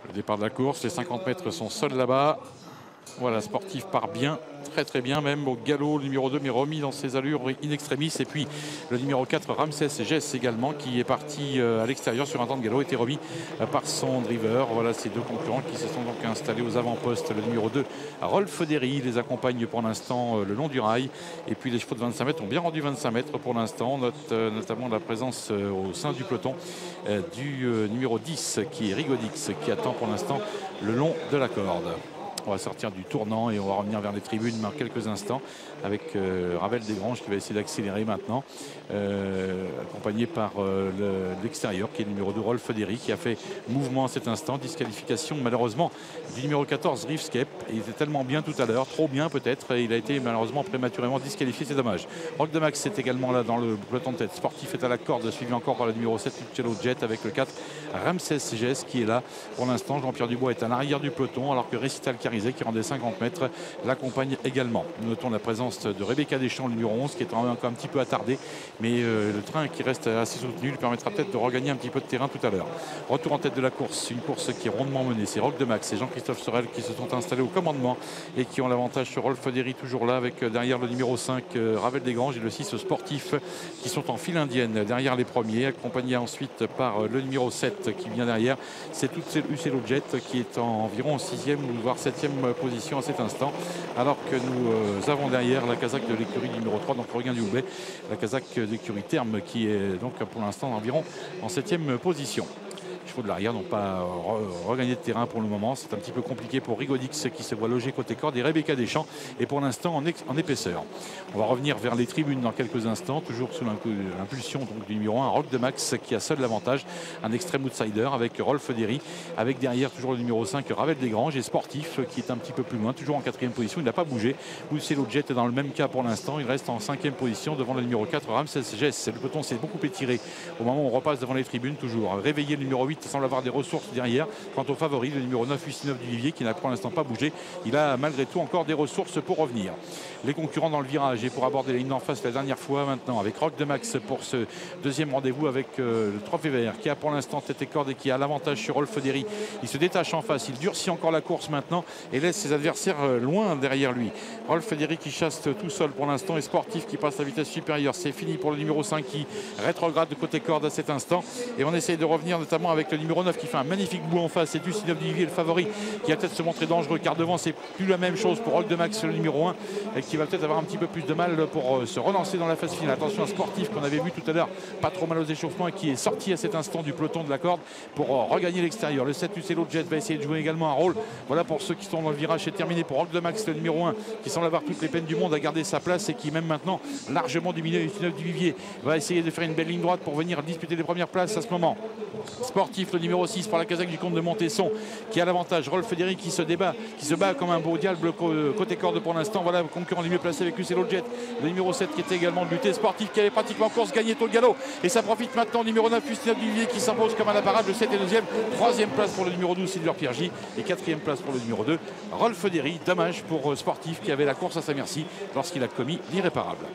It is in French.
Le départ de la course, les 50 mètres sont seuls là-bas. Voilà, Sportif part bien, très bien même au galop. Le numéro 2 mais remis dans ses allures in extremis. Et puis le numéro 4 Ramsès Gess également qui est parti à l'extérieur sur un temps de galop, était remis par son driver. Voilà ces deux concurrents qui se sont donc installés aux avant-postes. Le numéro 2 Rolf Derry les accompagne pour l'instant le long du rail. Et puis les chevaux de 25 mètres ont bien rendu 25 mètres pour l'instant. On note notamment la présence au sein du peloton du numéro 10 qui est Rigodix, qui attend pour l'instant le long de la corde. On va sortir du tournant et on va revenir vers les tribunes dans quelques instants avec Ravel Desgranges qui va essayer d'accélérer maintenant, accompagné par l'extérieur qui est le numéro 2 Rolf Derry qui a fait mouvement à cet instant. Disqualification malheureusement du numéro 14 Rivskep. Il était tellement bien tout à l'heure, trop bien peut-être, et il a été malheureusement prématurément disqualifié, c'est dommage. Rock de Max est également là dans le peloton de tête. Sportif est à la corde, suivi encore par le numéro 7 Cello Jet avec le 4 Ramsès Gess qui est là pour l'instant. Jean-Pierre Dubois est à l'arrière du peloton alors que Récital Carizet qui rendait 50 mètres l'accompagne également. Nous notons la présence de Rebecca Deschamps, le numéro 11, qui est encore un petit peu attardé, mais le train qui reste assez soutenu lui permettra peut-être de regagner un petit peu de terrain tout à l'heure. Retour en tête de la course, une course qui est rondement menée. C'est Rock de Max et Jean-Christophe Sorel qui se sont installés au commandement et qui ont l'avantage sur Rolf Derry toujours là avec derrière le numéro 5 Ravel Desgranges et le 6 Sportif qui sont en file indienne derrière les premiers, accompagnés ensuite par le numéro 7 qui vient derrière. C'est tout Uccello Jet qui est en environ 6e ou voire 7e position à cet instant, alors que nous avons derrière la casaque de l'écurie numéro 3, donc Regain du Houbet, la casaque d'écurie Terme qui est donc pour l'instant environ en 7e position. Les chevaux de l'arrière n'ont pas regagné de terrain pour le moment. C'est un petit peu compliqué pour Rigodix qui se voit loger côté corde et Rebecca Deschamps est pour l'instant en épaisseur. On va revenir vers les tribunes dans quelques instants, toujours sous l'impulsion du numéro 1 Rock de Max qui a seul l'avantage, un extrême outsider avec Rolf Derry, avec derrière toujours le numéro 5 Ravel Desgranges et Sportif qui est un petit peu plus loin, toujours en 4e position, il n'a pas bougé. Uccello Jet est dans le même cas pour l'instant, il reste en 5e position devant le numéro 4 Ramsès Gess. Le peloton s'est beaucoup étiré au moment où on repasse devant les tribunes, toujours réveillé le numéro 8 semble avoir des ressources derrière. Quant au favori, le numéro 9 Ustinov du Vivier qui n'a pour l'instant pas bougé, il a malgré tout encore des ressources pour revenir. Les concurrents dans le virage et pour aborder la ligne d'en face la dernière fois maintenant avec Rock de Max pour ce deuxième rendez-vous avec le Trophée Vert qui a pour l'instant tête et corde et qui a l'avantage sur Rolf Derry. Il se détache en face, il durcit encore la course maintenant et laisse ses adversaires loin derrière lui. Rolf Derry qui chasse tout seul pour l'instant et Sportif qui passe à vitesse supérieure. C'est fini pour le numéro 5 qui rétrograde de côté corde à cet instant et on essaye de revenir notamment avec le numéro 9 qui fait un magnifique bout en face. C'est Ustinov du Vivier le favori qui va peut-être se montrer dangereux car devant c'est plus la même chose pour Rock de Max le numéro 1 et qui va peut-être avoir un petit peu plus de mal pour se relancer dans la phase finale. Attention à Sportif qu'on avait vu tout à l'heure pas trop mal aux échauffements et qui est sorti à cet instant du peloton de la corde pour regagner l'extérieur. Le 7 Uccello Jet va essayer de jouer également un rôle. Voilà pour ceux qui sont dans le virage, c'est terminé pour Rock de Max le numéro 1 qui semble avoir toutes les peines du monde à garder sa place et qui même maintenant largement dominé Ustinov du Vivier va essayer de faire une belle ligne droite pour venir disputer les premières places à ce moment. Sportif le numéro 6 par la casaque du comte de Montesson qui a l'avantage. Rolf Derry qui se bat comme un beau diable côté corde pour l'instant. Voilà le concurrent le mieux placé avec Uccello Jet, le numéro 7 qui était également buté. Sportif qui avait pratiquement en course gagné tout le galop et ça profite maintenant au numéro 9 Ustinov du Vivier qui s'impose comme un imparable. Le 7 et 2e, 3e place pour le numéro 12 Silver Piergy et 4e place pour le numéro 2 Rolf Derry. Dommage pour Sportif qui avait la course à sa merci lorsqu'il a commis l'irréparable.